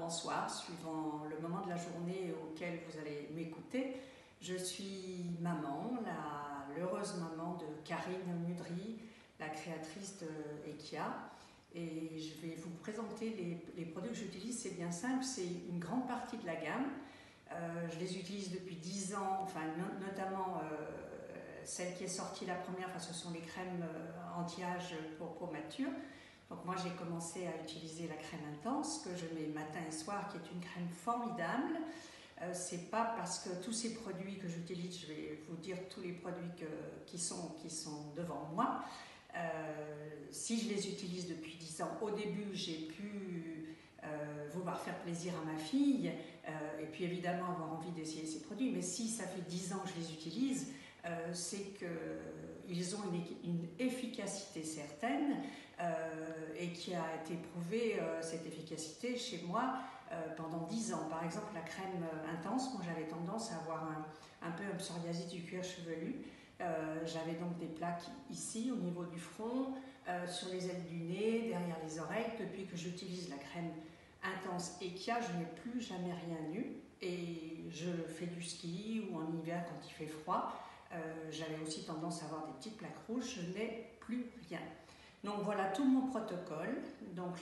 bonsoir, suivant le moment de la journée auquel vous allez m'écouter. Je suis maman, l'heureuse maman de Karine Mudry, la créatrice de Ekia. Et je vais vous présenter les produits que j'utilise. C'est bien simple, c'est une grande partie de la gamme. Je les utilise depuis 10 ans, enfin, notamment celle qui est sortie la première, enfin, ce sont les crèmes anti-âge pour peau mature. Donc moi j'ai commencé à utiliser la crème intense que je mets matin et soir, qui est une crème formidable. C'est pas parce que tous ces produits que j'utilise, je vais vous dire tous les produits qui sont devant moi. Si je les utilise depuis 10 ans, au début j'ai pu vouloir faire plaisir à ma fille et puis évidemment avoir envie d'essayer ces produits, mais si ça fait 10 ans que je les utilise, c'est qu'ils ont une efficacité certaine et qui a été prouvée, cette efficacité chez moi pendant 10 ans. Par exemple, la crème intense, moi j'avais tendance à avoir un peu un psoriasis du cuir chevelu. J'avais donc des plaques ici au niveau du front, sur les ailes du nez, derrière les oreilles. Depuis que j'utilise la crème intense Ekia, je n'ai plus jamais rien eu et je fais du ski ou en hiver quand il fait froid. J'avais aussi tendance à avoir des petites plaques rouges, je n'ai plus rien. Donc voilà tout mon protocole. Donc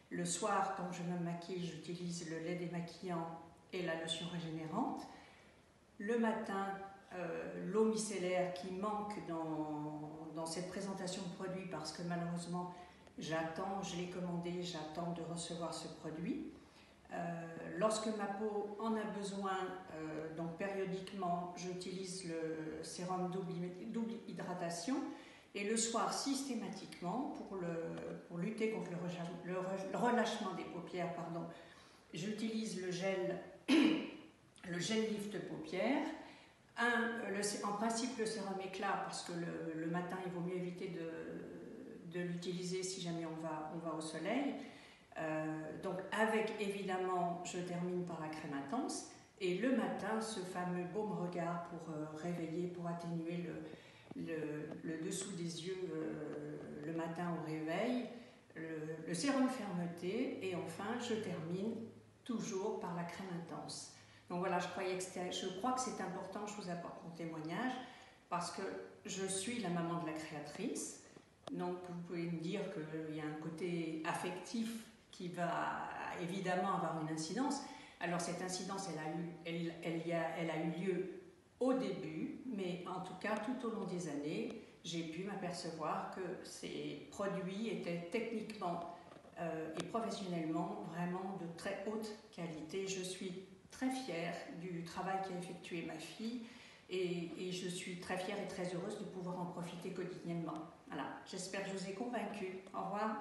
le soir, quand je me maquille, j'utilise le lait démaquillant et la lotion régénérante. Le matin, l'eau micellaire qui manque dans cette présentation de produit parce que malheureusement, je l'ai commandé, j'attends de recevoir ce produit. Lorsque ma peau en a besoin, donc périodiquement, j'utilise le sérum double hydratation et le soir systématiquement pour lutter contre le relâchement des paupières, j'utilise le gel lift paupières. En principe le sérum éclat parce que le matin il vaut mieux éviter de l'utiliser si jamais on va au soleil. Donc avec évidemment je termine par la crème intense et le matin ce fameux baume regard pour réveiller, pour atténuer le dessous des yeux le matin au réveil, le sérum fermeté et enfin je termine toujours par la crème intense. Donc voilà, je crois que c'est important que je vous apporte mon témoignage parce que je suis la maman de la créatrice. Donc vous pouvez me dire qu'il y a un côté affectif qui va évidemment avoir une incidence. Alors cette incidence, elle a eu lieu au début, mais en tout cas tout au long des années, j'ai pu m'apercevoir que ces produits étaient techniquement et professionnellement vraiment de très haute qualité. Je suis très fière du travail qu'a effectué ma fille et je suis très fière et très heureuse de pouvoir en profiter quotidiennement. Voilà, j'espère que je vous ai convaincue. Au revoir.